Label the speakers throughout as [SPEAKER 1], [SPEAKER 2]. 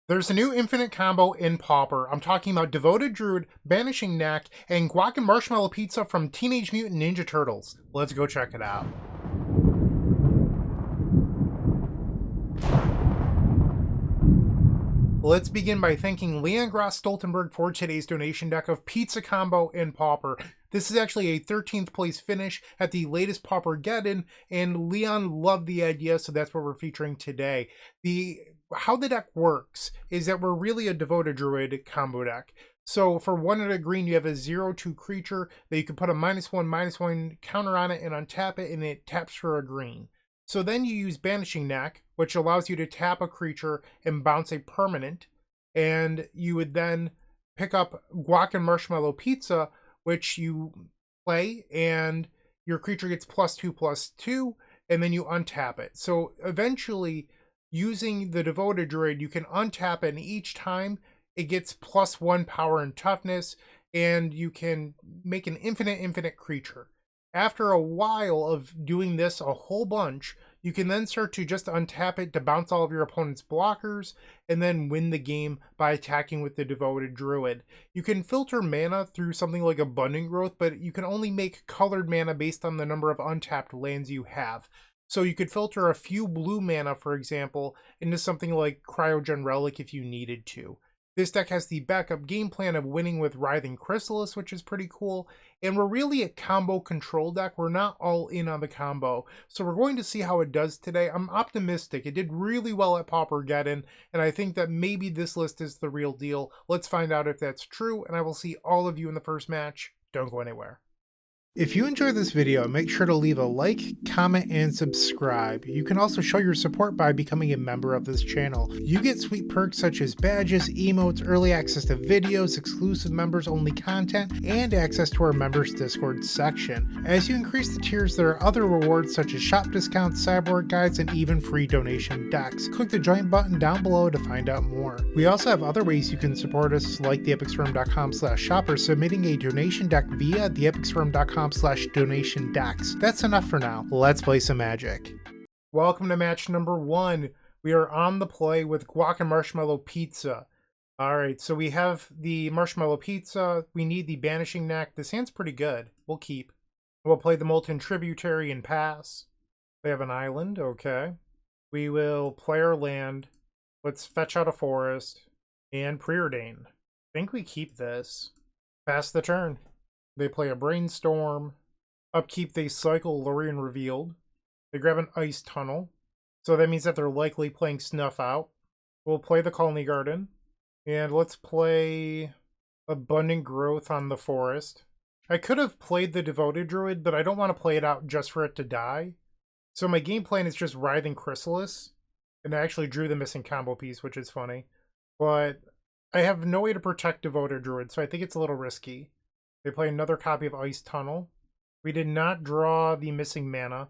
[SPEAKER 1] There's a new infinite combo in Pauper. I'm talking about Devoted Druid, Banishing Knack, and Guac Marshmallow Pizza from Teenage Mutant Ninja Turtles. Let's go check it out. Let's begin by thanking Leon Gross Stoltenberg for today's donation deck of Pizza Combo in Pauper. This is actually a 13th place finish at the latest Pauper Get-In, and Leon loved the idea, so that's what we're featuring today. How the deck works is that we're really a Devoted Druid combo deck. So for 1 and a green, you have a 0/2 creature that you can put a -1/-1 counter on it and untap it, and it taps for a green. So then you use Banishing Knack, which allows you to tap a creature and bounce a permanent, and you would then pick up Guac Marshmallow Pizza, which you play, and your creature gets +2/+2, and then you untap it. So eventually, using the Devoted Druid, you can untap it, and each time it gets +1 power and toughness, and you can make an infinite creature. After a while of doing this a whole bunch, you can then start to just untap it to bounce all of your opponent's blockers and then win the game by attacking with the Devoted Druid. You can filter mana through something like Abundant Growth, but you can only make colored mana based on the number of untapped lands you have. So you could filter a few blue mana, for example, into something like Cryogen Relic if you needed to. This deck has the backup game plan of winning with Writhing Chrysalis, which is pretty cool. And we're really a combo control deck. We're not all in on the combo. So we're going to see how it does today. I'm optimistic. It did really well at Pauper Get-In, and I think that maybe this list is the real deal. Let's find out if that's true, and I will see all of you in the first match. Don't go anywhere. If you enjoyed this video, make sure to leave a like, comment, and subscribe. You can also show your support by becoming a member of this channel. You get sweet perks such as badges, emotes, early access to videos, exclusive members-only content, and access to our members Discord section. As you increase the tiers, there are other rewards such as shop discounts, sideboard guides, and even free donation decks. Click the join button down below to find out more. We also have other ways you can support us, like theepicswarm.com/shop or submitting a donation deck via theepicswarm.com/donation decks. That's enough for now. Let's play some Magic. Welcome to match number 1. We are on the play with Guac Marshmallow Pizza. Alright, so we have the Marshmallow Pizza. We need the Banishing Knack. This hand's pretty good. We'll keep. We'll play the Molten Tributary and pass. We have an island. Okay. We will play our land. Let's fetch out a forest. And Preordain. I think we keep this. Pass the turn. They play a Brainstorm. Upkeep, they cycle Lorien Revealed. They grab an Ice Tunnel. So that means that they're likely playing Snuff Out. We'll play the Colony Garden. And let's play Abundant Growth on the Forest. I could have played the Devoted Druid, but I don't want to play it out just for it to die. So my game plan is just Writhing Chrysalis. And I actually drew the missing combo piece, which is funny. But I have no way to protect Devoted Druid, so I think it's a little risky. They play another copy of Ice Tunnel. We did not draw the missing mana.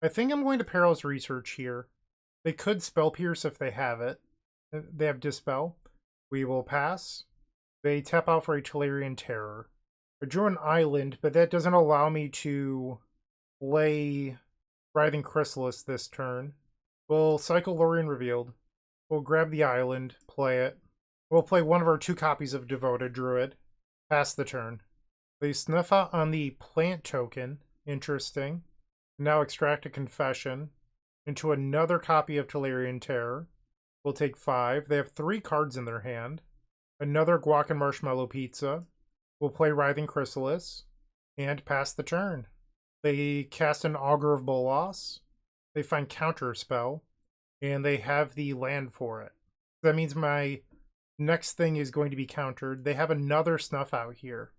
[SPEAKER 1] I think I'm going to Perilous Research here. They could Spell Pierce if they have it. They have Dispel. We will pass. They tap out for a Tolarian Terror. I drew an island, but that doesn't allow me to play Writhing Chrysalis this turn. We'll cycle Lorien Revealed. We'll grab the island, play it. We'll play one of our 2 copies of Devoted Druid. Pass the turn. They snuff out on the plant token. Interesting. Now extract a Confession into another copy of Tolarian Terror. We'll take 5. They have 3 cards in their hand. Another Guac Marshmallow Pizza. We'll play Writhing Chrysalis. And pass the turn. They cast an Augur of Bolas. They find Counter Spell. And they have the land for it. That means my next thing is going to be countered. They have another Snuff Out here.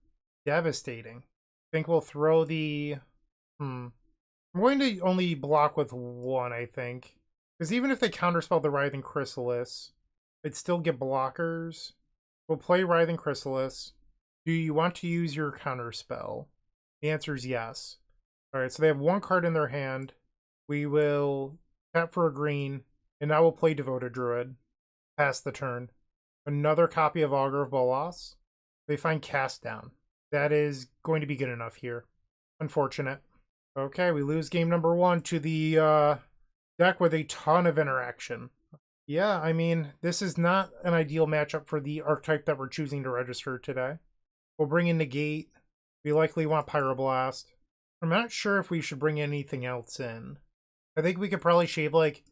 [SPEAKER 1] Devastating. I think we'll throw the... I'm going to only block with 1, I think. Because even if they counterspell the Writhing Chrysalis, they'd still get blockers. We'll play Writhing Chrysalis. Do you want to use your counterspell? The answer is yes. Alright, so they have 1 card in their hand. We will tap for a green, and now we'll play Devoted Druid. Pass the turn. Another copy of Augur of Bolas. They find Cast Down. That is going to be good enough here. Unfortunate. Okay, we lose game number 1 to the deck with a ton of interaction. Yeah, I mean, this is not an ideal matchup for the archetype that we're choosing to register today. We'll bring in Negate. We likely want Pyroblast. I'm not sure if we should bring anything else in. I think we could probably shave like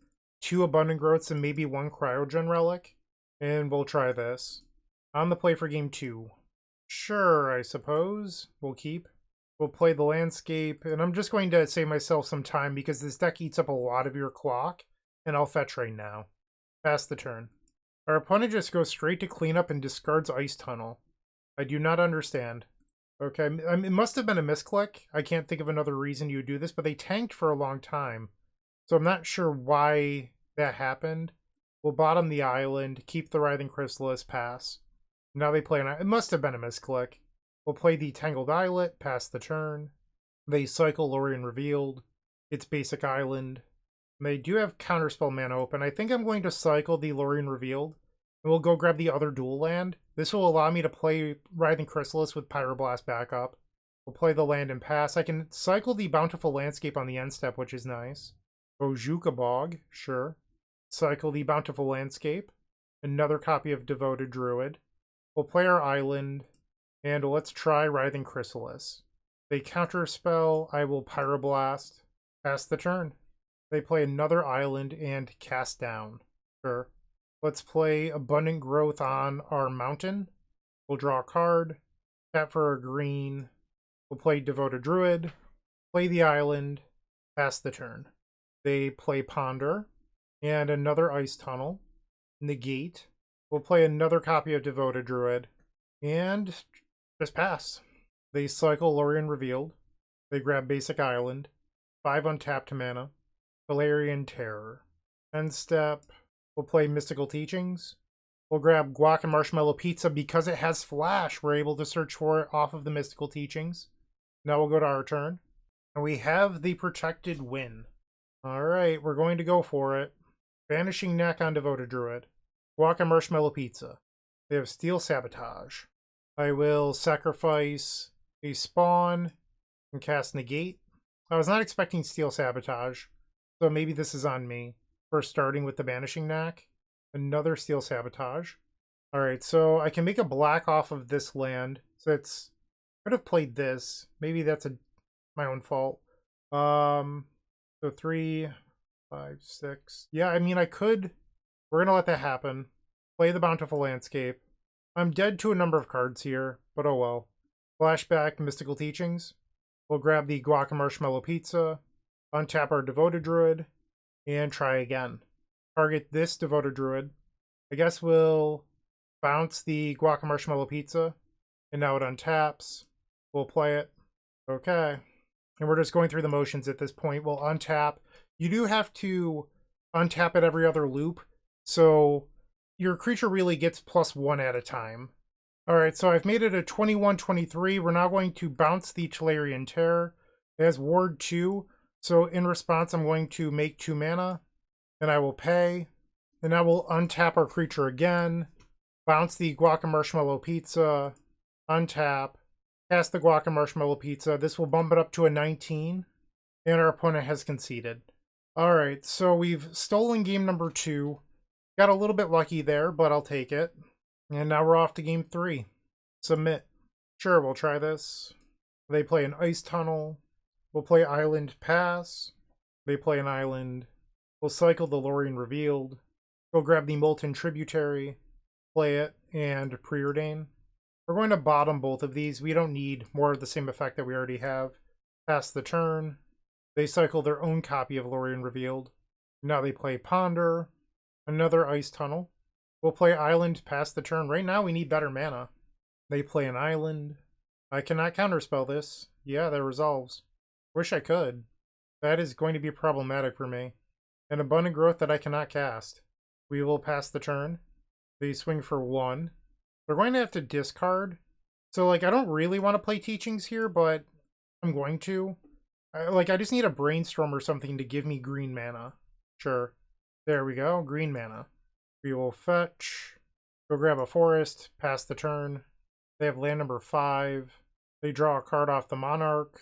[SPEAKER 1] 2 Abundant Growths and maybe 1 Cryogen Relic. And we'll try this. On the play for game 2. Sure, I suppose. We'll keep. We'll play the landscape. And I'm just going to save myself some time because this deck eats up a lot of your clock. And I'll fetch right now. Pass the turn. Our opponent just goes straight to cleanup and discards Ice Tunnel. I do not understand. Okay, it must have been a misclick. I can't think of another reason you would do this, but they tanked for a long time. So I'm not sure why that happened. We'll bottom the island, keep the Writhing Chrysalis, pass. Now they play it must have been a misclick. We'll play the Tangled Islet, pass the turn. They cycle Lorien Revealed. It's basic island. They do have Counterspell mana open. I think I'm going to cycle the Lorien Revealed. And we'll go grab the other dual land. This will allow me to play Writhing Chrysalis with Pyroblast backup. We'll play the land and pass. I can cycle the Bountiful Landscape on the end step, which is nice. Bojuka Bog, sure. Cycle the Bountiful Landscape. Another copy of Devoted Druid. We'll play our island. And let's try Writhing Chrysalis. They counterspell. I will Pyroblast. Pass the turn. They play another island and cast down. Sure. Let's play Abundant Growth on our mountain. We'll draw a card. Tap for a green. We'll play Devoted Druid. Play the island. Pass the turn. They play Ponder. And another Ice Tunnel. Negate. We'll play another copy of Devoted Druid. And just pass. They cycle Lorien Revealed. They grab Basic Island. 5 untapped mana. Valerian Terror. End step. We'll play Mystical Teachings. We'll grab Guac Marshmallow Pizza because it has Flash. We're able to search for it off of the Mystical Teachings. Now we'll go to our turn. And we have the Protected Win. Alright, we're going to go for it. Banishing Knack on Devoted Druid. Guac Marshmallow Pizza. They have Steel Sabotage. I will sacrifice a spawn and cast Negate. I was not expecting Steel Sabotage, so maybe this is on me. First starting with the Banishing Knack. Another Steel Sabotage. Alright, so I can make a black off of this land. So it's... I could have played this. Maybe that's my own fault. So 3, 5, 6. Yeah, I mean, I could... We're going to let that happen. Play the Bountiful Landscape. I'm dead to a number of cards here, but oh well. Flashback Mystical Teachings. We'll grab the Guac Marshmallow Pizza. Untap our Devoted Druid. And try again. Target this Devoted Druid. I guess we'll bounce the Guac Marshmallow Pizza. And now it untaps. We'll play it. Okay. And we're just going through the motions at this point. We'll untap. You do have to untap at every other loop. So your creature really gets +1 at a time. Alright, so I've made it a 21-23. We're now going to bounce the Tolarian Terror. It has Ward 2. So in response, I'm going to make 2 mana, and I will pay, and I will untap our creature again, bounce the Guac Marshmallow Pizza, untap, cast the Guac Marshmallow Pizza. This will bump it up to a 19, and our opponent has conceded. Alright, so we've stolen game number 2. Got a little bit lucky there, but I'll take it. And now we're off to game 3. Submit. Sure, we'll try this. They play an Ice Tunnel. We'll play Island Pass. They play an Island. We'll cycle the Lorien Revealed. Go grab the Molten Tributary. Play it and Preordain. We're going to bottom both of these. We don't need more of the same effect that we already have. Pass the turn. They cycle their own copy of Lorien Revealed. Now they play Ponder. Another Ice Tunnel. We'll play Island, pass the turn. Right now we need better mana. They play an Island. I cannot counterspell this. Yeah, that resolves. Wish I could. That is going to be problematic for me. An Abundant Growth that I cannot cast. We will pass the turn. They swing for 1. They're going to have to discard. So, like, I don't really want to play Teachings here, but I'm going to. I just need a Brainstorm or something to give me green mana. Sure. There we go. Green mana. We will fetch. Go grab a forest. Pass the turn. They have land number 5. They draw a card off the Monarch.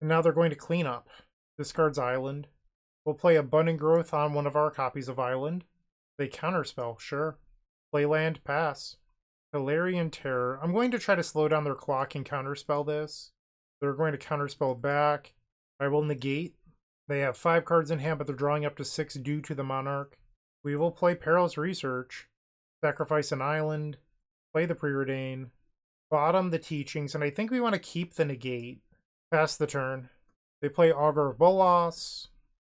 [SPEAKER 1] And now they're going to clean up. Discards Island. We'll play Abundant Growth on one of our copies of Island. They counterspell, sure. Play land, pass. Hilarion Terror. I'm going to try to slow down their clock and counterspell this. They're going to counterspell back. I will negate. They have 5 cards in hand, but they're drawing up to 6 due to the Monarch. We will play Perilous Research. Sacrifice an island. Play the Preordain. Bottom the Teachings, and I think we want to keep the negate. Pass the turn. They play Augur of Bolas.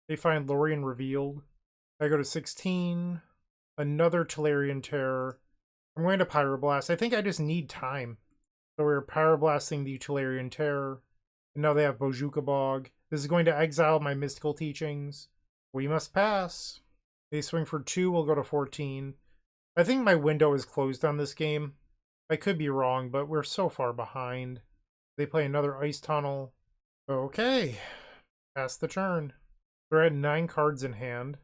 [SPEAKER 1] They find Lorien Revealed. I go to 16. Another Hilarion Terror. I'm going to Pyroblast. I think I just need time. So we're Pyroblasting the Hilarion Terror. And now they have Bojuka Bog. This is going to exile my Mystical Teachings. We must pass. They swing for 2. We'll go to 14. I think my window is closed on this game. I could be wrong, but we're so far behind. They play another Ice Tunnel. Okay. Pass the turn. They're at 9 cards in hand.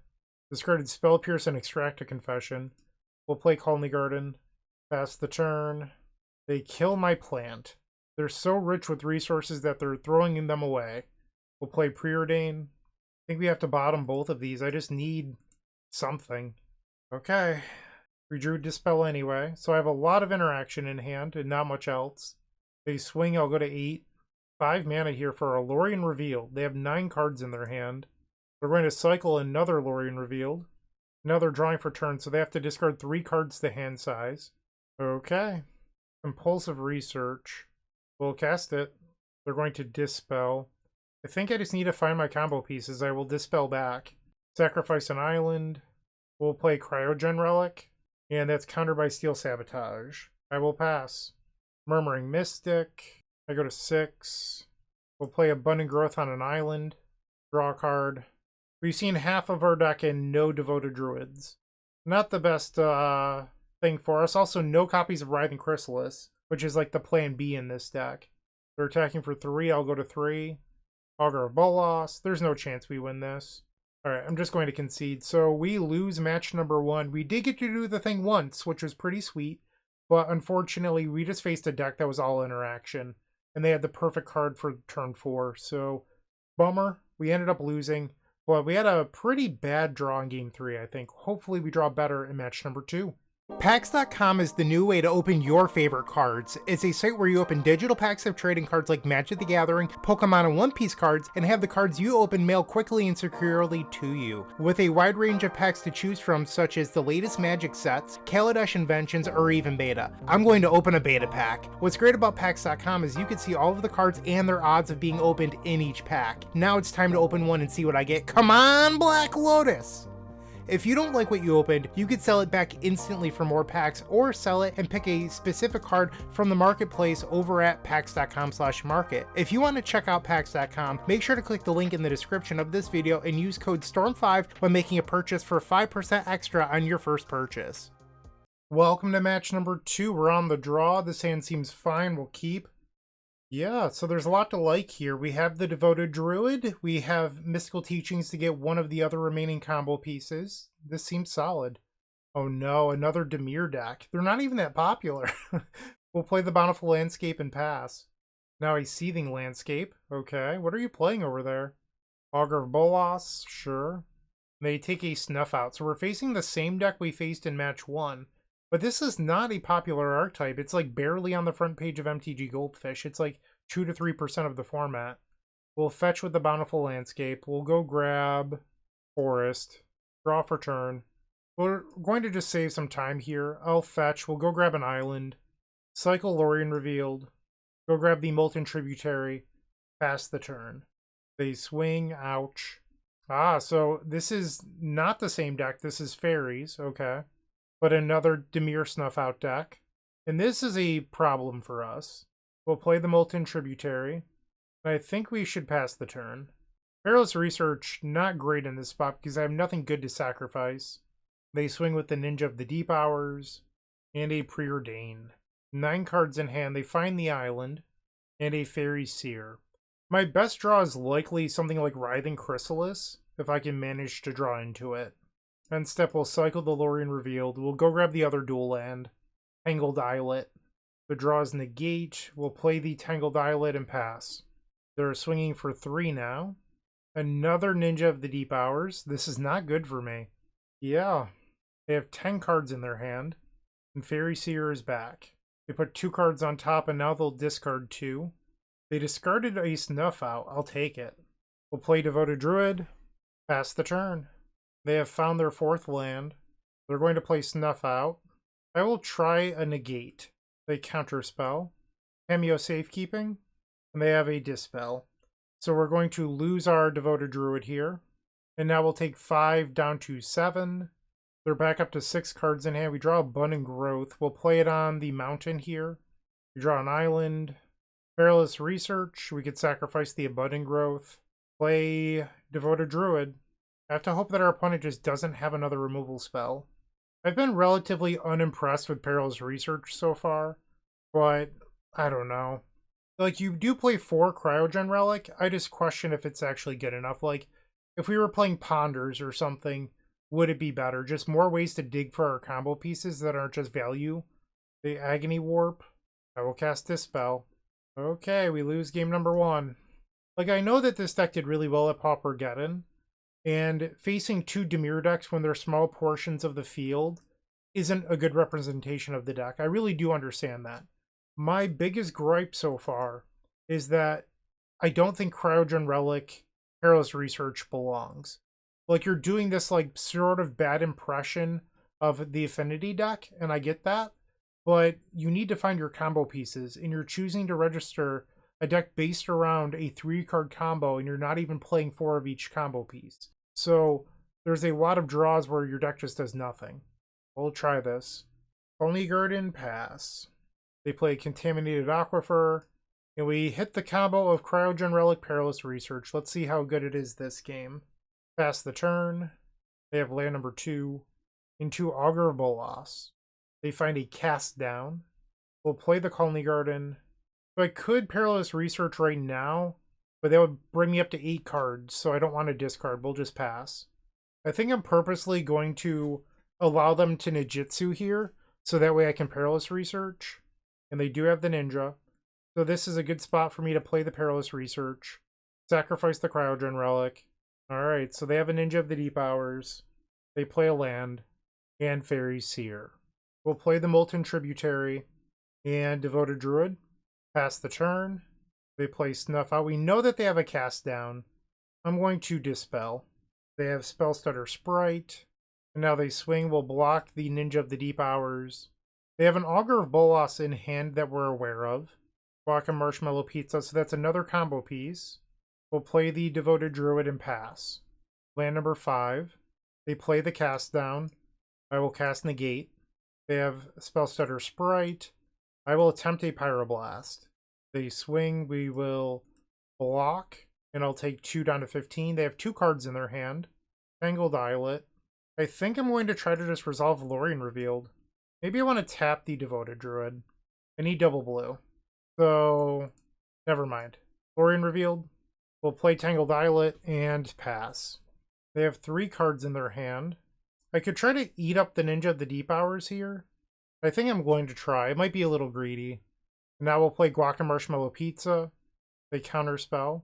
[SPEAKER 1] Discarded Spell Pierce and Extract a Confession. We'll play Colony Garden. Pass the turn. They kill my plant. They're so rich with resources that they're throwing them away. We'll play Preordain. I think we have to bottom both of these. I just need something. Okay. We drew Dispel anyway, so I have a lot of interaction in hand and not much else. They swing, I'll go to 8. 5 mana here for a Lorien Revealed. They have 9 cards in their hand. They're going to cycle another Lorien Revealed. Now they're drawing for turn, so they have to discard 3 cards to hand size. Okay. Compulsive Research. We'll cast it. They're going to Dispel. I think I just need to find my combo pieces. I will Dispel back. Sacrifice an island. We'll play Cryogen Relic. And that's countered by Steel Sabotage. I will pass. Murmuring Mystic. I go to 6. We'll play Abundant Growth on an island. Draw a card. We've seen half of our deck and no Devoted Druids. Not the best thing for us. Also, no copies of Writhing Chrysalis, which is like the plan B in this deck. They're attacking for 3. I'll go to 3. Augur of Bolas. There's no chance we win this. Alright, I'm just going to concede. So we lose match number 1. We did get to do the thing once, which was pretty sweet. But unfortunately, we just faced a deck that was all interaction. And they had the perfect card for turn 4. So, bummer. We ended up losing. But we had a pretty bad draw in game 3, I think. Hopefully we draw better in match number 2. Packs.com is the new way to open your favorite cards. It's a site where you open digital packs of trading cards like Magic the Gathering, Pokemon, and One Piece cards, and have the cards you open mailed quickly and securely to you. With a wide range of packs to choose from, such as the latest Magic sets, Kaladesh Inventions, or even Beta. I'm going to open a Beta pack. What's great about Packs.com is you can see all of the cards and their odds of being opened in each pack. Now it's time to open one and see what I get. Come on, Black Lotus! If you don't like what you opened, you could sell it back instantly for more packs, or sell it and pick a specific card from the marketplace over at packs.com/market. If you want to check out packs.com, make sure to click the link in the description of this video and use code STORM5 when making a purchase for 5% extra on your first purchase. Welcome to match number 2. We're on the draw. This hand seems fine. We'll keep. Yeah, so there's a lot to like here. We have the Devoted Druid. We have Mystical Teachings to get one of the other remaining combo pieces. This seems solid. Oh no, another Dimir deck. They're not even that popular. We'll play the Bountiful Landscape and pass. Now a Seething Landscape. Okay, what are you playing over there? Augur of Bolas, sure. They take a Snuff Out. So we're facing the same deck we faced in match 1. But this is not a popular archetype. It's like barely on the front page of MTG Goldfish. It's like 2 to 3% of the format. We'll fetch with the Bountiful Landscape. We'll go grab Forest. Draw for turn. We're going to just save some time here. I'll fetch. We'll go grab an island. Cycle Lorien Revealed. Go grab the Molten Tributary. Pass the turn. They swing. Ouch. Ah, so this is not the same deck. This is Fairies. Okay. But another Dimir Snuff Out deck. And this is a problem for us. We'll play the Molten Tributary. I think we should pass the turn. Perilous Research, not great in this spot because I have nothing good to sacrifice. They swing with the Ninja of the Deep Hours and a Preordain. 9 cards in hand. They find the island and a Fairy Seer. My best draw is likely something like Writhing Chrysalis, if I can manage to draw into it. End step, we'll cycle the Lorien Revealed. We'll go grab the other dual land. Tangled Islet. The draw is negate. We'll play the Tangled Islet and pass. They're swinging for 3 now. Another Ninja of the Deep Hours. This is not good for me. Yeah. They have 10 cards in their hand, and Fairy Seer is back. They put 2 cards on top, and now they'll discard 2. They discarded a Snuff Out. I'll take it. We'll play Devoted Druid. Pass the turn. They have found their 4th land. They're going to play Snuff Out. I will try a Negate. They counterspell. Cameo Safekeeping. And they have a Dispel. So we're going to lose our Devoted Druid here. And now we'll take 5 down to 7. They're back up to 6 cards in hand. We draw Abundant Growth. We'll play it on the mountain here. We draw an island. Perilous Research. We could sacrifice the Abundant Growth. Play Devoted Druid. I have to hope that our opponent just doesn't have another removal spell. I've been relatively unimpressed with Perilous Research so far, but I don't know. Like, you do play 4 Cryogen Relic. I just question if it's actually good enough. Like, if we were playing Ponders or something, would it be better? Just more ways to dig for our combo pieces that aren't just value. The Agony Warp. I will cast Dispel. Okay, we lose game number 1. Like, I know that this deck did really well at Pauper Geddon, and facing 2 Dimir decks when they're small portions of the field isn't a good representation of the deck. I really do understand that. My biggest gripe so far is that I don't think Cryogen Relic Perilous Research belongs. Like, you're doing this, like, sort of bad impression of the Affinity deck, and I get that, but you need to find your combo pieces, and you're choosing to register a deck based around a 3-card combo, and you're not even playing 4 of each combo piece. So there's a lot of draws where your deck just does nothing. We'll try this. Only Garden, pass. They play Contaminated Aquifer, and we hit the combo of Cryogen Relic Perilous Research. Let's see how good it is this game. Pass the turn. They have land number 2 into Augur of Bolas. They find a Cast Down. We'll play the Colony Garden. So I could Perilous Research right now, but that would bring me up to 8 cards, so I don't want to discard. We'll just pass. I think I'm purposely going to allow them to Ninjutsu here, so that way I can Perilous Research. And they do have the Ninja. So this is a good spot for me to play the Perilous Research. Sacrifice the Cryogen Relic. Alright, so they have a Ninja of the Deep Hours. They play a land. And Fairy Seer. We'll play the Molten Tributary. And Devoted Druid. Pass the turn. They play Snuff Out. We know that they have a Cast Down. I'm going to Dispel. They have Spellstutter Sprite. And now they swing. We'll block the Ninja of the Deep Hours. They have an Augur of Bolas in hand that we're aware of. Guac Marshmallow Pizza. So that's another combo piece. We'll play the Devoted Druid and pass. Land number 5. They play the Cast Down. I will cast Negate. They have Spellstutter Sprite. I will attempt a Pyroblast. They swing. We will block. And I'll take 2 down to 15. They have 2 cards in their hand. Tangled Islet. I think I'm going to try to just resolve Lorien Revealed. Maybe I want to tap the Devoted Druid. I need double blue. So, never mind. Lorien Revealed. We'll play Tangled Islet and pass. They have 3 cards in their hand. I could try to eat up the Ninja of the Deep Hours here. I think I'm going to try. It might be a little greedy. Now we'll play Guac Marshmallow Pizza. They counterspell.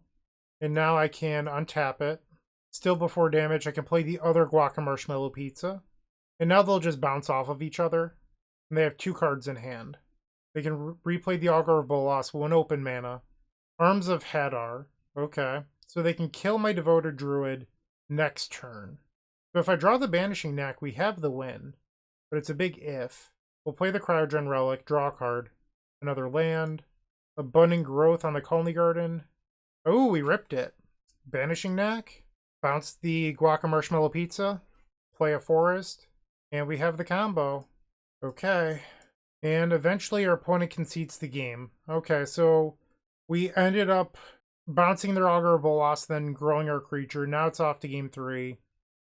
[SPEAKER 1] And now I can untap it. Still before damage, I can play the other Guac Marshmallow Pizza. And now they'll just bounce off of each other. And they have 2 cards in hand. They can replay the Augur of Bolas, 1 open mana. Arms of Hadar. Okay. So they can kill my Devoted Druid next turn. So if I draw the Banishing Knack, we have the win. But it's a big if. We'll play the Cryogen Relic, draw a card. Another land. Abundant Growth on the Colony Garden. Oh, we ripped it. Banishing Knack. Bounce the Guac Marshmallow Pizza. Play a Forest. And we have the combo. Okay. And eventually our opponent concedes the game. Okay, so we ended up bouncing their Augur of Bolas, then growing our creature. Now it's off to game 3.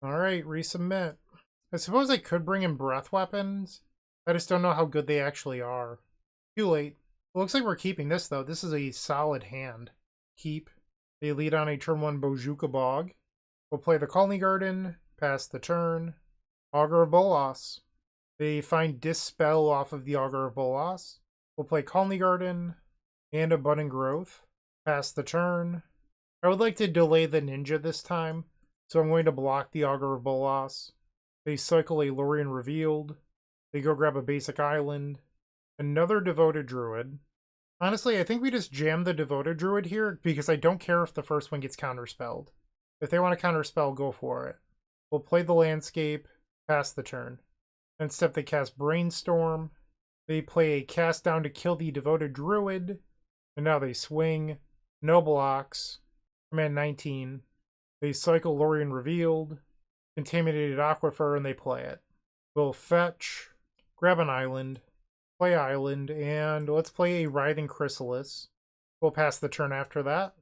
[SPEAKER 1] Alright, resubmit. I suppose I could bring in Breath Weapons. I just don't know how good they actually are. Too late. It looks like we're keeping this, though. This is a solid hand. Keep. They lead on a turn 1 Bojuka Bog. We'll play the Colony Garden. Pass the turn. Augur of Bolas. They find Dispel off of the Augur of Bolas. We'll play Colony Garden and Abundant Growth. Pass the turn. I would like to delay the Ninja this time, so I'm going to block the Augur of Bolas. They cycle a Lorien Revealed. They go grab a basic island. Another Devoted Druid. Honestly, I think we just jam the Devoted Druid here because I don't care if the first one gets counterspelled. If they want to counterspell, go for it. We'll play the landscape, pass the turn. Next step, they cast Brainstorm. They play a cast down to kill the Devoted Druid. And now they swing. No blocks. Command 19. They cycle Lorien Revealed. Contaminated Aquifer, and they play it. We'll fetch. Grab an island. Play island, and let's play a Writhing Chrysalis. We'll pass the turn after that.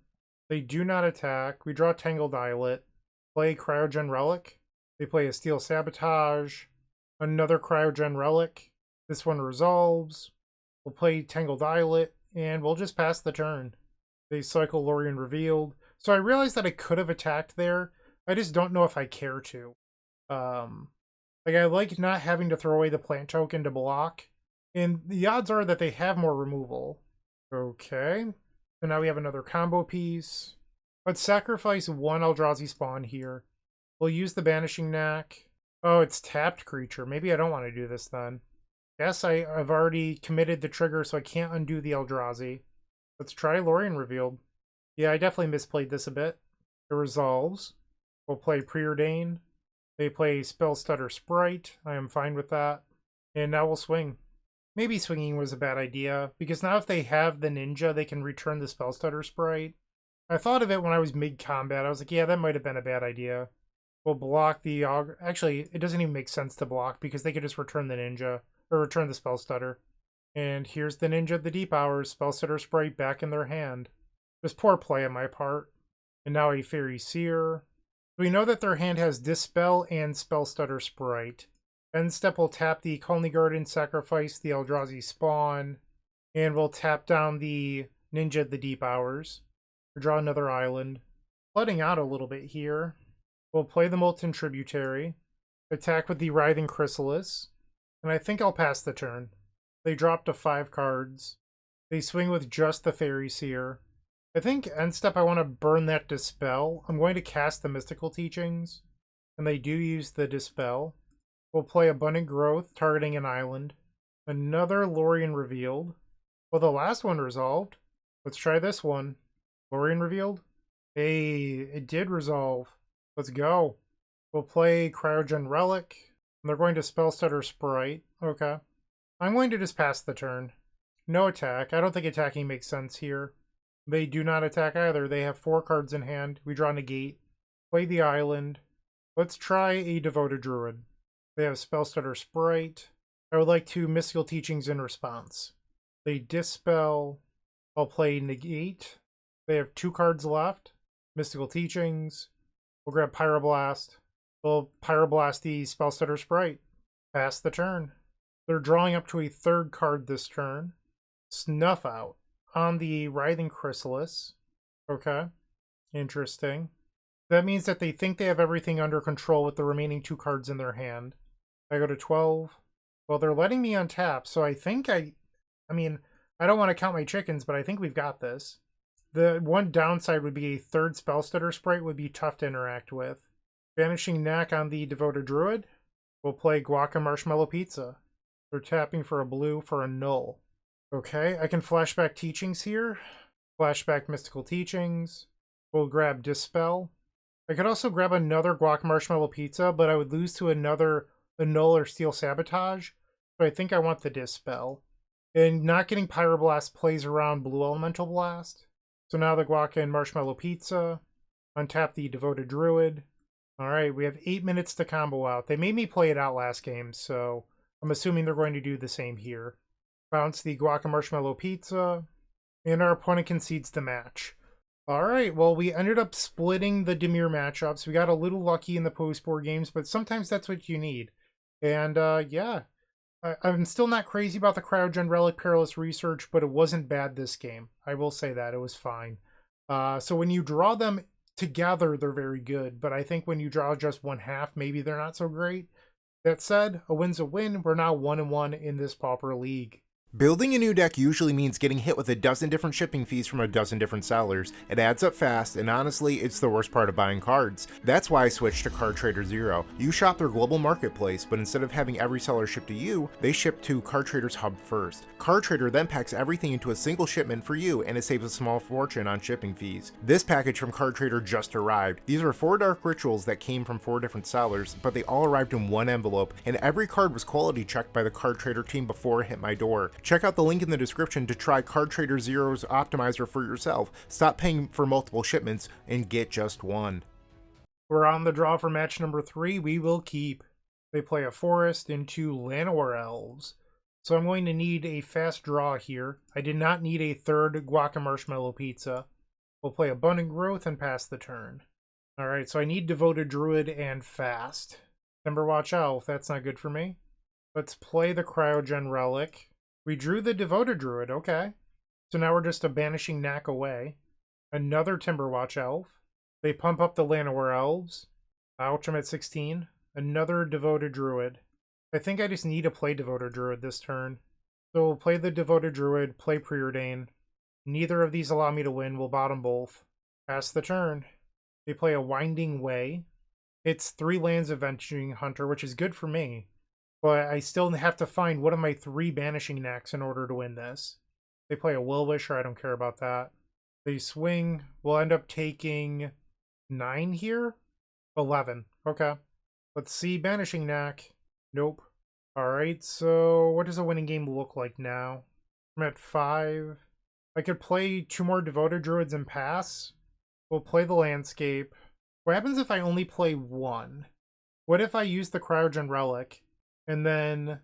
[SPEAKER 1] They do not attack. We draw Tangled Islet. Play Cryogen Relic. They play a Steel Sabotage. Another Cryogen Relic. This one resolves. We'll play Tangled Islet, and we'll just pass the turn. They cycle Lorien Revealed. So I realized that I could have attacked there. I just don't know if I care to. Like, I like not having to throw away the plant token to block. And the odds are that they have more removal. Okay. So now we have another combo piece. Let's sacrifice one Eldrazi spawn here. We'll use the Banishing Knack. Oh, it's tapped creature. Maybe I don't want to do this then. Yes, I've already committed the trigger, so I can't undo the Eldrazi. Let's try Lorien Revealed. Yeah, I definitely misplayed this a bit. It resolves. We'll play Preordain. They play Spell Stutter Sprite. I am fine with that. And now we'll swing. Maybe swinging was a bad idea, because now if they have the ninja, they can return the Spell Stutter Sprite. I thought of it when I was mid-combat. I was like, yeah, that might have been a bad idea. We'll block the... Actually, it doesn't even make sense to block, because they could just return the ninja, or return the Spell Stutter. And here's the ninja of the Deep Hours, Spell Stutter Sprite back in their hand. Just poor play on my part. And now a Fairy Seer. We know that their hand has Dispel and Spell Stutter Sprite. End step, we'll tap the Colony Garden, sacrifice the Eldrazi spawn, and we'll tap down the Ninja of the Deep Hours. We'll draw another island. Flooding out a little bit here. We'll play the Molten Tributary, attack with the Writhing Chrysalis, and I think I'll pass the turn. They drop to 5 cards. They swing with just the Fairy Seer. I think end step I want to burn that Dispel. I'm going to cast the Mystical Teachings, and they do use the Dispel. We'll play Abundant Growth, targeting an island. Another Lorien Revealed. Well, the last one resolved. Let's try this one. Lorien Revealed. Hey, it did resolve. Let's go. We'll play Cryogen Relic. And they're going to Spell Stutter Sprite. Okay. I'm going to just pass the turn. No attack. I don't think attacking makes sense here. They do not attack either. They have 4 cards in hand. We draw Negate. Play the island. Let's try a Devoted Druid. They have Spell Stutter Sprite. I would like to Mystical Teachings in response. They Dispel. I'll play Negate. They have 2 cards left. Mystical Teachings. We'll grab Pyroblast. We'll Pyroblast the Spell Stutter Sprite. Pass the turn. They're drawing up to a 3rd card this turn. Snuff Out on the Writhing Chrysalis. Okay. Interesting. That means that they think they have everything under control with the remaining 2 cards in their hand. I go to 12. Well, they're letting me untap, so I think I mean, I don't want to count my chickens, but I think we've got this. The one downside would be a 3rd Spell Stutter Sprite would be tough to interact with. Banishing Knack on the Devoted Druid. We'll play Guac Marshmallow Pizza. They're tapping for a blue for a null. Okay, I can Flashback Teachings here. Flashback Mystical Teachings. We'll grab Dispel. I could also grab another Guac Marshmallow Pizza, but I would lose to another Null or Steel Sabotage. So I think I want the Dispel. And not getting Pyroblast plays around Blue Elemental Blast. So now the Guac and Marshmallow Pizza. Untap the Devoted Druid. Alright, we have 8 minutes to combo out. They made me play it out last game, so I'm assuming they're going to do the same here. Bounce the Guac Marshmallow Pizza. And our opponent concedes the match. Alright, well, we ended up splitting the Dimir matchups. We got a little lucky in the post-board games, but sometimes that's what you need. And, yeah. I'm still not crazy about the Cryogen Relic Perilous Research, but it wasn't bad this game. I will say that. It was fine. So when you draw them together, they're very good. But I think when you draw just one half, maybe they're not so great. That said, a win's a win. We're now 1-1 in this Pauper League. Building a new deck usually means getting hit with a dozen different shipping fees from a dozen different sellers. It adds up fast, and honestly, it's the worst part of buying cards. That's why I switched to Card Trader Zero. You shop their global marketplace, but instead of having every seller ship to you, they ship to Card Trader's hub first. Card Trader then packs everything into a single shipment for you, and it saves a small fortune on shipping fees. This package from Card Trader just arrived. These are 4 dark rituals that came from 4 different sellers, but they all arrived in one envelope, and every card was quality checked by the Card Trader team before it hit my door. Check out the link in the description to try Card Trader Zero's optimizer for yourself. Stop paying for multiple shipments and get just one. We're on the draw for match number 3. We will keep. They play a forest and 2 Llanowar elves. So I'm going to need a fast draw here. I did not need a third Guac Marshmallow Pizza. We'll play Abundant Growth and pass the turn. Alright, so I need Devoted Druid and fast. Timberwatch Elf, that's not good for me. Let's play the Cryogen Relic. We drew the Devoted Druid, okay. So now we're just a Banishing Knack away. Another Timberwatch Elf. They pump up the Llanowar Elves. Ouch, I'm at 16. Another Devoted Druid. I think I just need to play Devoted Druid this turn. So we'll play the Devoted Druid, play Preordain. Neither of these allow me to win, we'll bottom both. Pass the turn. They play a Winding Way. It's 3 lands Avenging Hunter, which is good for me. But I still have to find one of my 3 Banishing Knacks in order to win this. They play a Will-Wisher, I don't care about that. They swing, we'll end up taking 9 here? 11, okay. Let's see, Banishing Knack. Nope. Alright, so what does a winning game look like now? I'm at 5. I could play 2 more Devoted Druids and pass. We'll play the Landscape. What happens if I only play 1? What if I use the Cryogen Relic? And then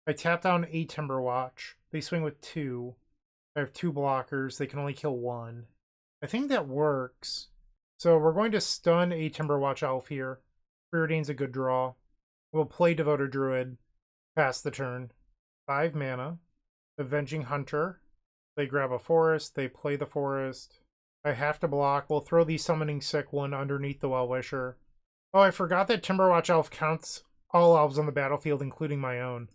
[SPEAKER 1] I tap down a Timberwatch. They swing with 2. I have 2 blockers. They can only kill 1. I think that works. So we're going to stun a Timberwatch Elf here. Preordain's a good draw. We'll play Devoted Druid. Pass the turn. 5 mana. Avenging Hunter. They grab a forest. They play the forest. I have to block. We'll throw the Summoning Sick one underneath the Well-Wisher. Oh, I forgot that Timberwatch Elf counts all elves on the battlefield, including my own.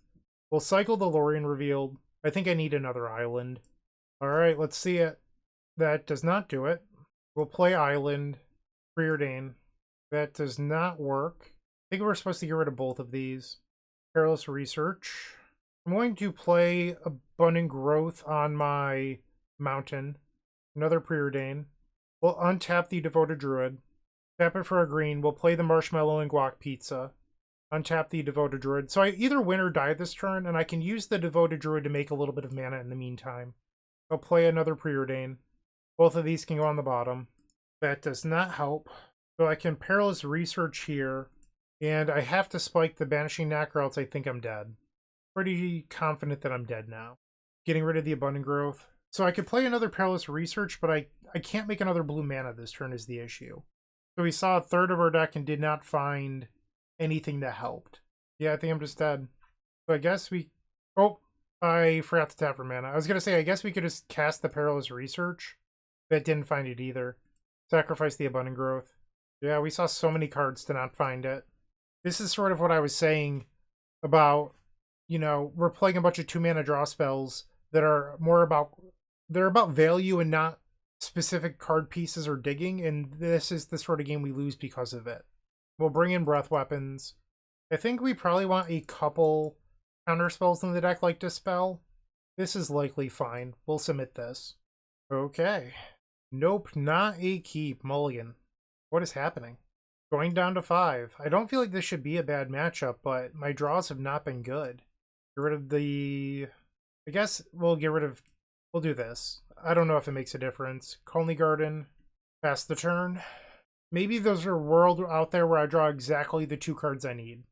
[SPEAKER 1] We'll cycle the Lorien Revealed. I think I need another island. Alright, let's see it. That does not do it. We'll play Island. Preordain. That does not work. I think we're supposed to get rid of both of these. Perilous Research. I'm going to play Abundant Growth on my mountain. Another Preordain. We'll untap the Devoted Druid. Tap it for a green. We'll play the Marshmallow and Guac Pizza. Untap the Devoted Druid. So I either win or die this turn, and I can use the Devoted Druid to make a little bit of mana in the meantime. I'll play another Preordain. Both of these can go on the bottom. That does not help. So I can Perilous Research here, and I have to spike the Banishing Knack or else I think I'm dead. Pretty confident that I'm dead now. Getting rid of the Abundant Growth. So I could play another Perilous Research, but I can't make another blue mana this turn is the issue. So we saw a third of our deck and did not find anything that helped. Yeah, I think I'm just dead. So I guess we... Oh, I forgot to tap for mana. I was going to say, I guess we could just cast the Perilous Research. That didn't find it either. Sacrifice the Abundant Growth. Yeah, we saw so many cards to not find it. This is sort of what I was saying about, you know, we're playing a bunch of 2-mana draw spells that are more about... They're about value and not specific card pieces or digging, and this is the sort of game we lose because of it. We'll bring in Breath Weapons. I think we probably want a couple counter spells in the deck like Dispel. This is likely fine. We'll submit this. Okay. Nope, not a keep. Mulligan. What is happening? Going down to 5. I don't feel like this should be a bad matchup, but my draws have not been good. Get rid of the... I guess we'll get rid of... We'll do this. I don't know if it makes a difference. Coney Garden. Pass the turn. Maybe there's a world out there where I draw exactly the 2 cards I need.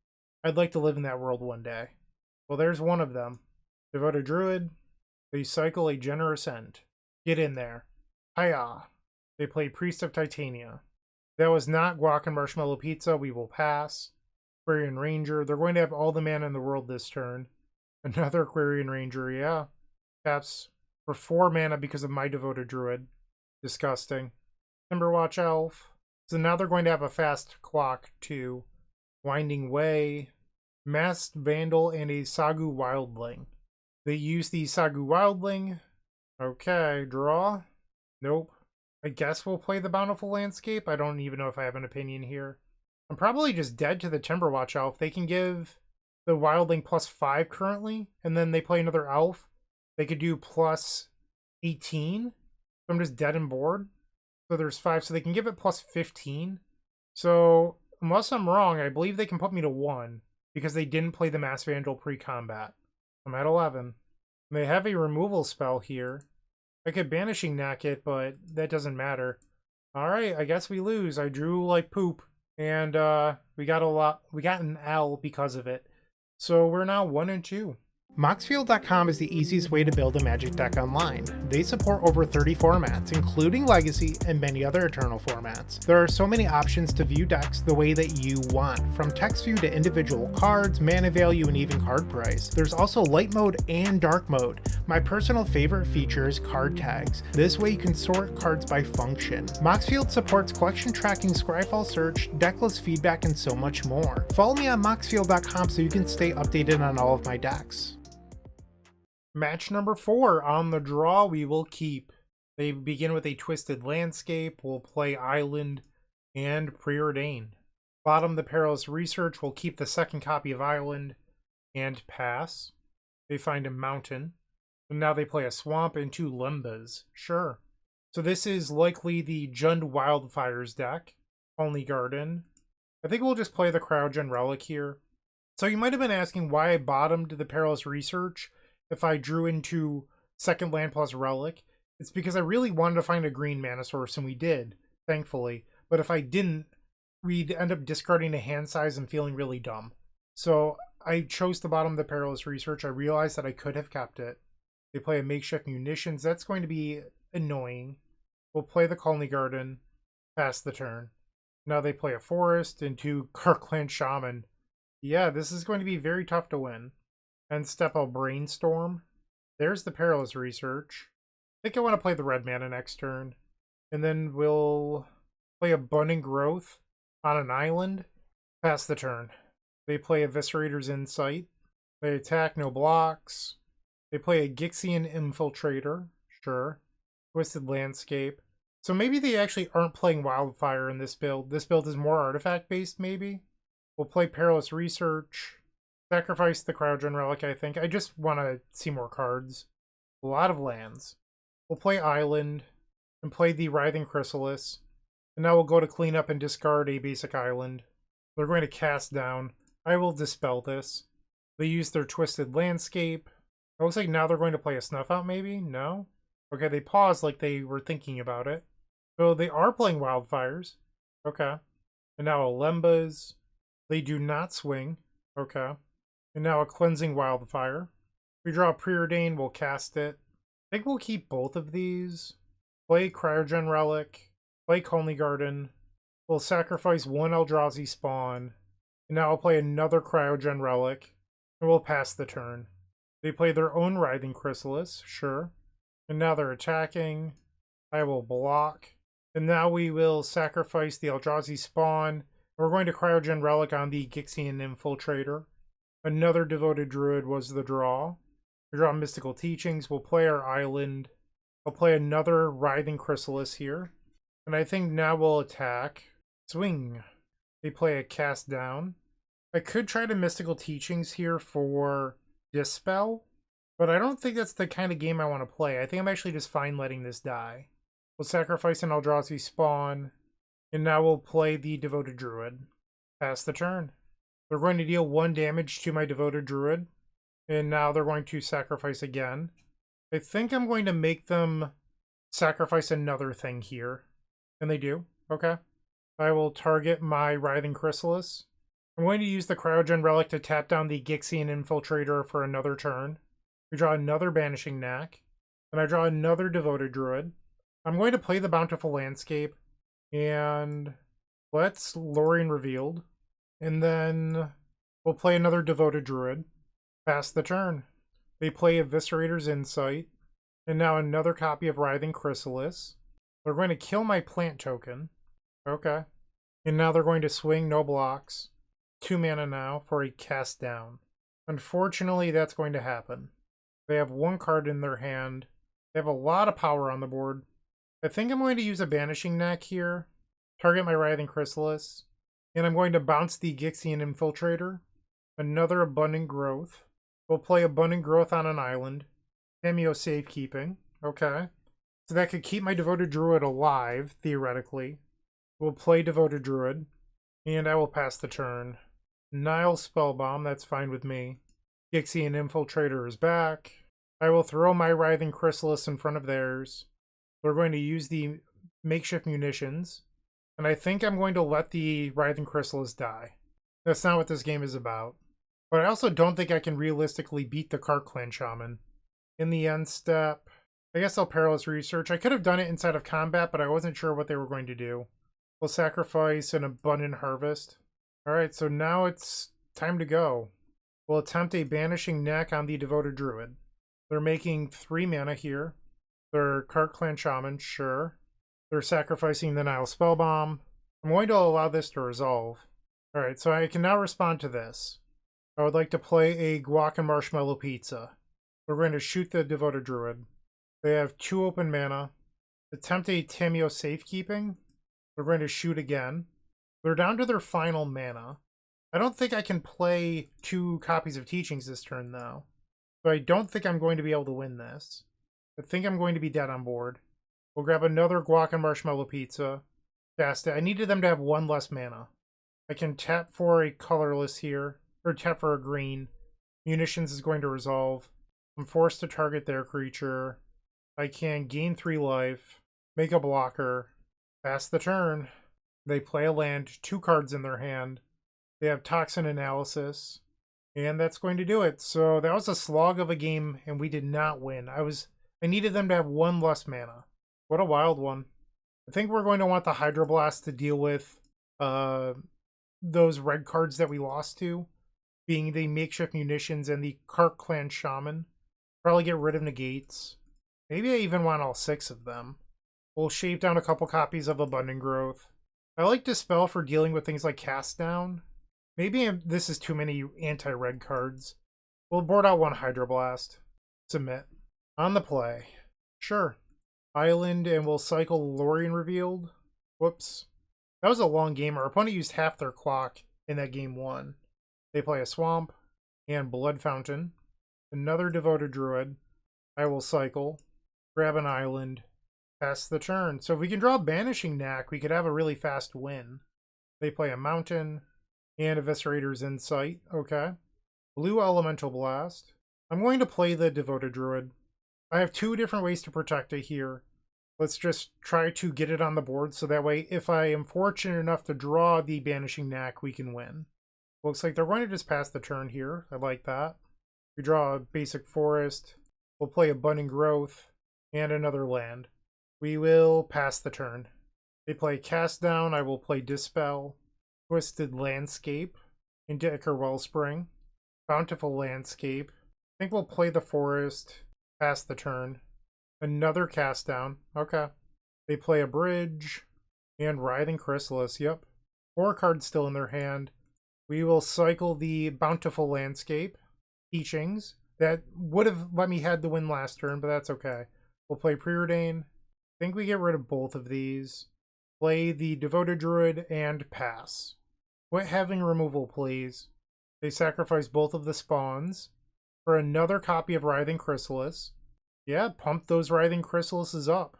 [SPEAKER 1] I'd like to live in that world one day. Well, there's one of them. Devoted Druid. They cycle a Generous End. Get in there. Hiya. They play Priest of Titania. That was not Guac Marshmallow Pizza. We will pass. Aquarian Ranger. They're going to have all the mana in the world this turn. Another Aquarian Ranger, yeah. Taps for 4 mana because of my Devoted Druid. Disgusting. Timberwatch Elf. So now they're going to have a fast clock too. Winding Way. Masked Vandal and a Sagu Wildling. They use the Sagu Wildling. Okay, draw. Nope. I guess we'll play the Bountiful Landscape. I don't even know if I have an opinion here. I'm probably just dead to the Timberwatch Elf. They can give the Wildling +5 currently, and then they play another Elf. They could do +18. So I'm just dead and bored. So there's 5, so they can give it +15. So unless I'm wrong, I believe they can put me to 1 because they didn't play the Mass Vandal pre-combat. I'm at 11. They have a removal spell here. I could Banishing Knack it, but that doesn't matter. Alright, I guess we lose. I drew like poop. And we got an L because of it. So we're now 1-2. Moxfield.com is the easiest way to build a Magic deck online. They support over 30 formats, including Legacy and many other Eternal formats. There are so many options to view decks the way that you want, from text view to individual cards, mana value, and even card price. There's also light mode and dark mode. My personal favorite feature is card tags. This way you can sort cards by function. Moxfield supports collection tracking, Scryfall search, decklist feedback, and so much more. Follow me on Moxfield.com so you can stay updated on all of my decks. Match number 4. On the draw, we will keep. They begin with a Twisted Landscape. We'll play Island and Preordain. Bottom the Perilous Research. We'll keep the second copy of Island and pass. They find a mountain. And now they play a swamp and 2 Lembas. Sure. So this is likely the Jund Wildfires deck. Only Garden. I think we'll just play the Cryogen Relic here. So you might have been asking why I bottomed the Perilous Research if I drew into second land plus Relic. It's because I really wanted to find a green mana source, and we did, thankfully. But if I didn't, we'd end up discarding a hand size and feeling really dumb. So I chose to bottom the Perilous Research. I realized that I could have kept it. They play a Makeshift Munitions. That's going to be annoying. We'll play the Colony Garden, pass the turn. Now they play a Forest into Kirkland Shaman. Yeah, this is going to be very tough to win. And step a Brainstorm. There's the Perilous Research. I think I want to play the red mana next turn. And then we'll play Abundant Growth on an island. Pass the turn. They play Eviscerator's Insight. They attack, no blocks. They play a Gixian Infiltrator. Sure. Twisted Landscape. So maybe they actually aren't playing Wildfire in this build. This build is more artifact-based, maybe. We'll play Perilous Research. Sacrifice the Cryogen Relic, I think. I just want to see more cards. A lot of lands. We'll play Island and play the Writhing Chrysalis. And now we'll go to clean up and discard a basic island. They're going to cast down. I will dispel this. They use their Twisted Landscape. It looks like now they're going to play a Snuff Out, maybe? No? Okay, they paused like they were thinking about it. So they are playing Wildfires. Okay. And now a Lembas. They do not swing. Okay. And now a Cleansing Wildfire. We draw a Preordain, we'll cast it. I think we'll keep both of these. Play Cryogen Relic. Play Colony Garden. We'll sacrifice 1 Eldrazi Spawn. And now I'll play another Cryogen Relic. And we'll pass the turn. They play their own Writhing Chrysalis, sure. And now they're attacking. I will block. And now we will sacrifice the Eldrazi Spawn. And we're going to Cryogen Relic on the Gixian Infiltrator. Another Devoted Druid was the draw. We draw Mystical Teachings. We'll play our island. I'll play another Writhing Chrysalis here. And I think now we'll attack. Swing. They play a Cast Down. I could try to Mystical Teachings here for Dispel, but I don't think that's the kind of game I want to play. I think I'm actually just fine letting this die. We'll sacrifice an Eldrazi Spawn. And now we'll play the Devoted Druid. Pass the turn. They're going to deal 1 damage to my Devoted Druid. And now they're going to sacrifice again. I think I'm going to make them sacrifice another thing here. And they do. Okay. I will target my Writhing Chrysalis. I'm going to use the Cryogen Relic to tap down the Gixian Infiltrator for another turn. We draw another Banishing Knack. And I draw another Devoted Druid. I'm going to play the Bountiful Landscape. And let's Lorien Revealed. And then we'll play another Devoted Druid. Pass the turn. They play Eviscerator's Insight. And now another copy of Writhing Chrysalis. They're going to kill my plant token. Okay. And now they're going to swing, no blocks. 2 mana now for a Cast Down. Unfortunately, that's going to happen. They have one card in their hand. They have a lot of power on the board. I think I'm going to use a Banishing Knack here. Target my Writhing Chrysalis. And I'm going to bounce the Gixian Infiltrator. Another Abundant Growth. We'll play Abundant Growth on an island. Cameo Safekeeping. Okay. So that could keep my Devoted Druid alive, theoretically. We'll play Devoted Druid. And I will pass the turn. Nile Spellbomb, that's fine with me. Gixian Infiltrator is back. I will throw my Writhing Chrysalis in front of theirs. We're going to use the makeshift munitions. And I think I'm going to let the Writhing Chrysalis die. That's not what this game is about. But I also don't think I can realistically beat the Cart Clan Shaman. In the end step, I guess I'll Perilous Research. I could have done it inside of combat, but I wasn't sure what they were going to do. We'll sacrifice an Abundant Harvest. Alright, so now it's time to go. We'll attempt a Banishing Knack on the Devoted Druid. They're making 3 mana here. They're Cart Clan Shaman, sure. They're sacrificing the Nile Spellbomb. I'm going to allow this to resolve. Alright, so I can now respond to this. I would like to play a Guac Marshmallow Pizza. We're going to shoot the Devoted Druid. They have 2 open mana. Attempt a Cameo Safekeeping. We're going to shoot again. They're down to their final mana. I don't think I can play 2 copies of Teachings this turn, though. So I don't think I'm going to be able to win this. I think I'm going to be dead on board. We'll grab another Guac Marshmallow Pizza. Cast it. I needed them to have 1 less mana. I can tap for a colorless here, or tap for a green. Munitions is going to resolve. I'm forced to target their creature. I can gain 3 life, make a blocker, pass the turn. They play a land, 2 cards in their hand. They have Toxin Analysis, and that's going to do it. So that was a slog of a game, and we did not win. I needed them to have 1 less mana. What a wild one. I think we're going to want the Hydroblast to deal with those red cards that we lost to, being the Makeshift Munitions and the Cart Clan Shaman. Probably get rid of negates. Maybe I even want all 6 of them. We'll shave down a couple copies of Abundant Growth. I like Dispel for dealing with things like Cast Down. Maybe this is too many anti-red cards. We'll board out 1 Hydroblast. Submit. On the play. Sure. Island, and we'll cycle Lorien Revealed. Whoops. That was a long game. Our opponent used half their clock in that game 1. They play a Swamp and Blood Fountain. Another Devoted Druid. I will cycle. Grab an island. Pass the turn. So if we can draw Banishing Knack, we could have a really fast win. They play a Mountain and Eviscerator's Insight. Okay. Blue Elemental Blast. I'm going to play the Devoted Druid. I have 2 different ways to protect it here. Let's just try to get it on the board so that way if I am fortunate enough to draw the Banishing Knack, we can win. Looks like they're going to just pass the turn here. I like that. We draw a basic forest. We'll play Abundant Growth and another land. We will pass the turn. They play Cast Down. I will play Dispel. Twisted Landscape into Ichor Wellspring. Bountiful Landscape. I think we'll play the forest. Pass the turn. Another Cast Down. Okay. They play a Bridge and Writhing Chrysalis. Yep. 4 cards still in their hand. We will cycle the Bountiful Landscape. Teachings. That would have let me head the win last turn, but that's okay. We'll play Preordain. I think we get rid of both of these. Play the Devoted Druid and pass. Quit having removal, please. They sacrifice both of the spawns for another copy of Writhing Chrysalis. Yeah, pump those Writhing Chrysalises up.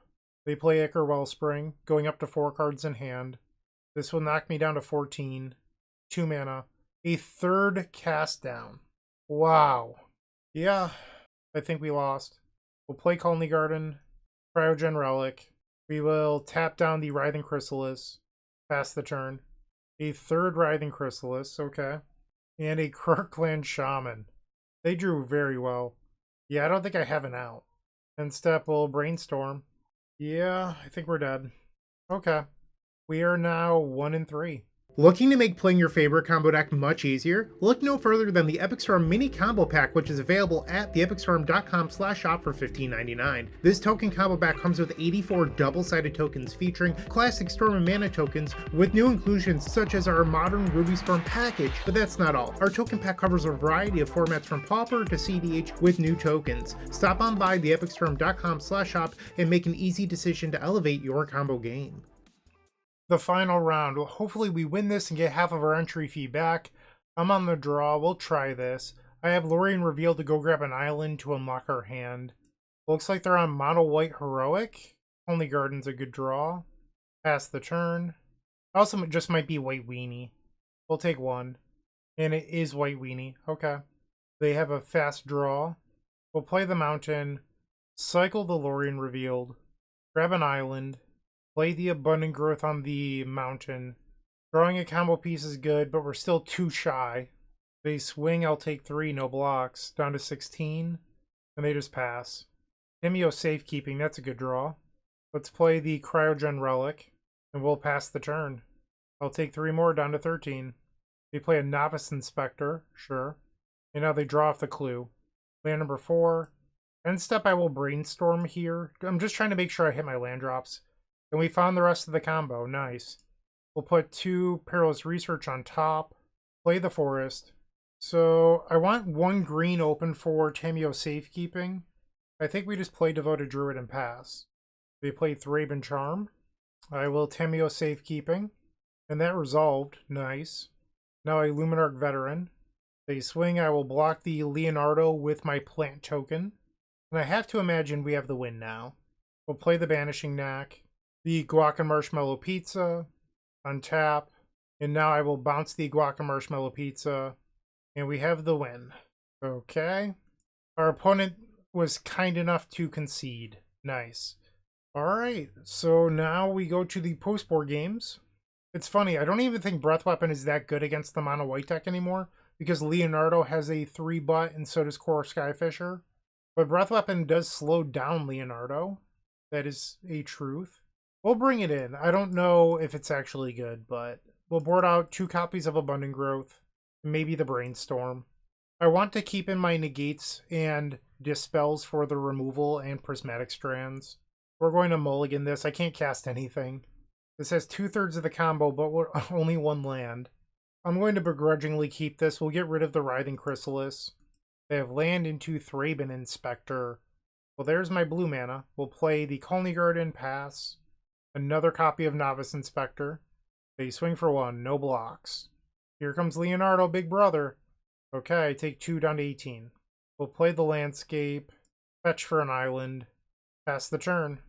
[SPEAKER 1] They play Ichor Wellspring, going up to 4 cards in hand. This will knock me down to 14. 2 mana. A 3rd Cast Down. Wow. Yeah, I think we lost. We'll play Colony Garden, Cryogen Relic. We will tap down the Writhing Chrysalis, pass the turn. A 3rd Writhing Chrysalis, okay. And a Cart Clan Shaman. They drew very well. Yeah, I don't think I have an out. And step will Brainstorm. Yeah, I think we're dead. Okay. We are now 1-3. Looking to make playing your favorite combo deck much easier? Look no further than the Epic Storm Mini Combo Pack, which is available at theepicstorm.com/shop for $15.99. This token combo pack comes with 84 double-sided tokens featuring classic Storm and Mana tokens with new inclusions such as our modern Ruby Storm package, but that's not all. Our token pack covers a variety of formats from Pauper to CDH with new tokens. Stop on by theepicstorm.com/shop and make an easy decision to elevate your combo game. The final round. Well, hopefully we win this and get half of our entry fee back. I'm on the draw. We'll try this. I have Lorien Reveal to go grab an island to unlock our hand. Looks like they're on Mono White Heroic. Only Garden's a good draw. Pass the turn. Also, it just might be White Weenie. We'll take one. And it is White Weenie. Okay. They have a fast draw. We'll play the mountain. Cycle the Lorien Revealed. Grab an island. Play the Abundant Growth on the mountain. Drawing a combo piece is good, but we're still too shy. They swing, I'll take 3, no blocks. Down to 16, and they just pass. Timio Safekeeping, that's a good draw. Let's play the Cryogen Relic, and we'll pass the turn. I'll take 3 more, down to 13. They play a Novice Inspector, sure. And now they draw off the clue. Land number 4. End step, I will Brainstorm here. I'm just trying to make sure I hit my land drops. And we found the rest of the combo. Nice. We'll put 2 Perilous Research on top. Play the Forest. So I want 1 green open for Tameo Safekeeping. I think we just play Devoted Druid and pass. They play Thraben Charm. I will Tameo Safekeeping. And that resolved. Nice. Now a Luminarch Veteran. They swing. I will block the Leonardo with my plant token. And I have to imagine we have the win now. We'll play the Banishing Knack. The Guac Marshmallow Pizza, untap, and now I will bounce the Guac Marshmallow Pizza, and we have the win. Okay. Our opponent was kind enough to concede. Nice. Alright, so now we go to the post-board games. It's funny, I don't even think Breath Weapon is that good against the mono white deck anymore, because Leonardo has a 3-butt and so does Core Skyfisher. But Breath Weapon does slow down Leonardo. That is a truth. We'll bring it in. I don't know if it's actually good, but we'll board out 2 copies of Abundant Growth, maybe the Brainstorm. I want to keep in my negates and dispels for the removal and prismatic strands. We're going to mulligan this. I can't cast anything. This has 2/3 of the combo, but we're only 1 land. I'm going to begrudgingly keep this. We'll get rid of the Writhing Chrysalis. They have land into Thraben Inspector. Well, there's my blue mana. We'll play the Colony Garden, pass. Another copy of Novice Inspector. They swing for 1, no blocks. Here comes Leonardo, big brother. Okay, take 2 down to 18. We'll play the Landscape, fetch for an island, pass the turn.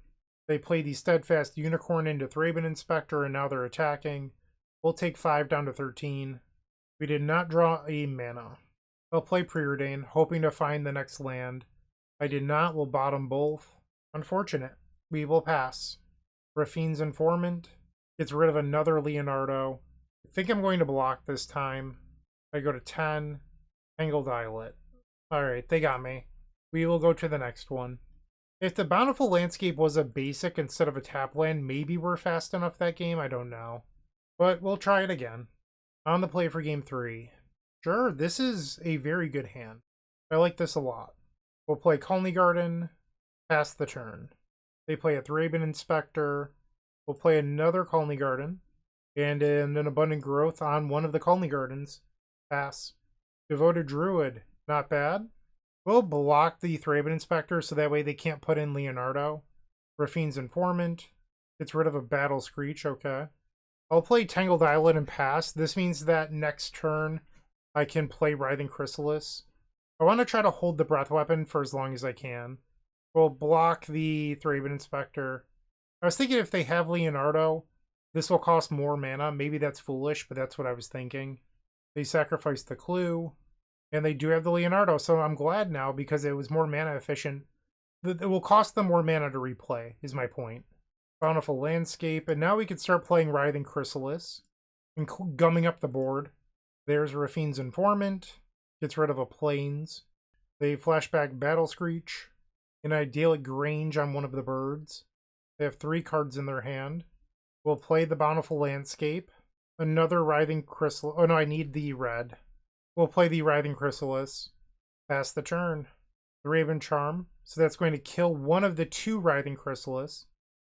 [SPEAKER 1] They play the Steadfast Unicorn into Thraben Inspector, and now they're attacking. We'll take 5 down to 13. We did not draw a mana. I'll play Preordain, hoping to find the next land. I did not. We'll bottom both. Unfortunate. We will pass. Raffine's Informant gets rid of another Leonardo. I think I'm going to block this time. I go to 10. Tangled Islet. Alright, they got me. We will go to the next one. If the Bountiful Landscape was a basic instead of a tap land, maybe we're fast enough that game. I don't know. But we'll try it again. On the play for game 3. Sure, this is a very good hand. I like this a lot. We'll play Colony Garden. Pass the turn. They play a Thraben Inspector. We'll play another Colony Garden. And an Abundant Growth on one of the Colony Gardens. Pass. Devoted Druid. Not bad. We'll block the Thraben Inspector so that way they can't put in Leonardo. Raffine's Informant. Gets rid of a Battle Screech. Okay. I'll play Tangled Islet and pass. This means that next turn I can play Writhing Chrysalis. I want to try to hold the Breath Weapon for as long as I can. We'll block the Thraben Inspector. I was thinking if they have Leonardo, this will cost more mana. Maybe that's foolish, but that's what I was thinking. They sacrifice the Clue, and they do have the Leonardo, so I'm glad now because it was more mana efficient. It will cost them more mana to replay, is my point. Bountiful Landscape, and now we can start playing Writhing Chrysalis and gumming up the board. There's Raffine's Informant, gets rid of a Plains. They flashback Battle Screech. An Idyllic Grange on one of the birds. They have 3 cards in their hand. We'll play the Bountiful Landscape. Another Writhing Chrysalis. Oh no, I need the red. We'll play the Writhing Chrysalis. Pass the turn. The Raven Charm. So that's going to kill one of the 2 Writhing Chrysalis.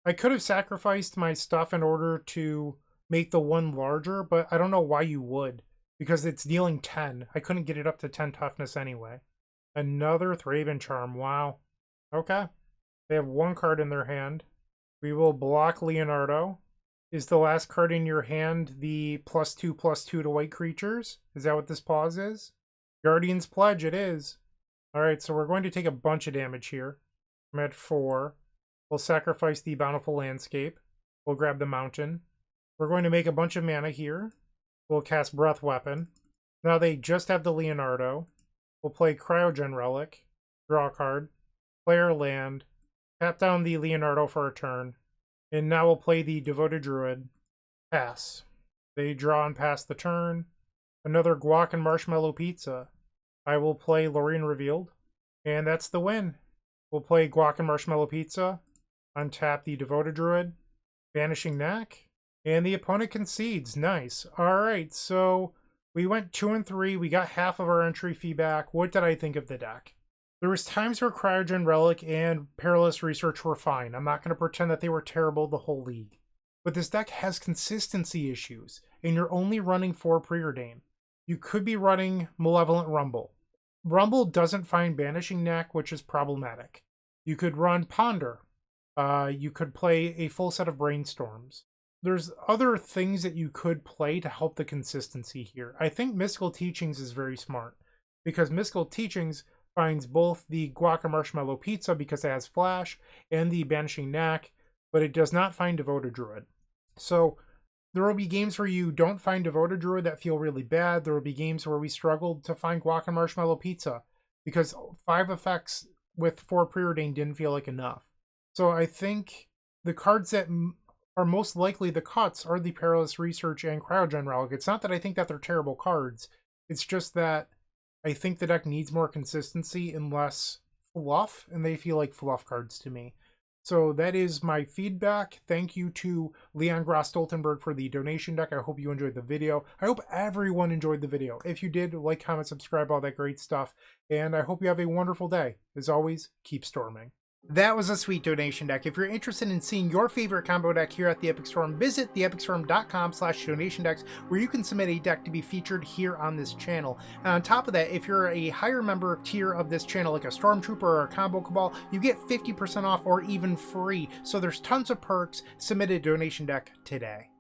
[SPEAKER 1] I could have sacrificed my stuff in order to make the one larger, but I don't know why you would. Because it's dealing 10. I couldn't get it up to 10 toughness anyway. Another Raven Charm. Wow. Okay. They have 1 card in their hand. We will block Leonardo. Is the last card in your hand the +2/+2 to white creatures? Is that what this pause is? Guardian's Pledge, it is. Alright, so we're going to take a bunch of damage here. I'm at 4. We'll sacrifice the Bountiful Landscape. We'll grab the Mountain. We're going to make a bunch of mana here. We'll cast Breath Weapon. Now they just have the Leonardo. We'll play Cryogen Relic. Draw a card. Play our land. Tap down the Leonardo for a turn. And now we'll play the Devoted Druid. Pass. They draw and pass the turn. Another Guac and Marshmallow Pizza. I will play Lorien Revealed. And that's the win. We'll play Guac and Marshmallow Pizza. Untap the Devoted Druid. Banishing Knack. And the opponent concedes. Nice. Alright, so we went 2 and 3. We got half of our entry fee back. What did I think of the deck? There was times where Cryogen Relic and Perilous Research were fine. I'm not going to pretend that they were terrible the whole league. But this deck has consistency issues, and you're only running 4 Preordain. You could be running Malevolent Rumble. Rumble doesn't find Banishing Knack, which is problematic. You could run Ponder. You could play a full set of Brainstorms. There's other things that you could play to help the consistency here. I think Mystical Teachings is very smart, because Mystical Teachings finds both the Guac Marshmallow Pizza because it has Flash and the Banishing Knack, but it does not find Devoted Druid. So there will be games where you don't find Devoted Druid that feel really bad. There will be games where we struggled to find Guac Marshmallow Pizza because 5 effects with 4 Preordain didn't feel like enough. So I think the cards that are most likely the cuts are the Perilous Research and Cryogen Relic. It's not that I think that they're terrible cards. It's just that I think the deck needs more consistency and less fluff, and they feel like fluff cards to me. So that is my feedback. Thank you to Leon Gross-Stoltenberg for the donation deck. I hope you enjoyed the video. I hope everyone enjoyed the video. If you did, like, comment, subscribe, all that great stuff. And I hope you have a wonderful day. As always, keep storming. That was a sweet donation deck. If you're interested in seeing your favorite combo deck here at the Epic Storm, visit theepicstorm.com/donation decks, where you can submit a deck to be featured here on this channel. And on top of that, if you're a higher member tier of this channel, like a Stormtrooper or a Combo Cabal, you get 50% off or even free. So there's tons of perks. Submit a donation deck today.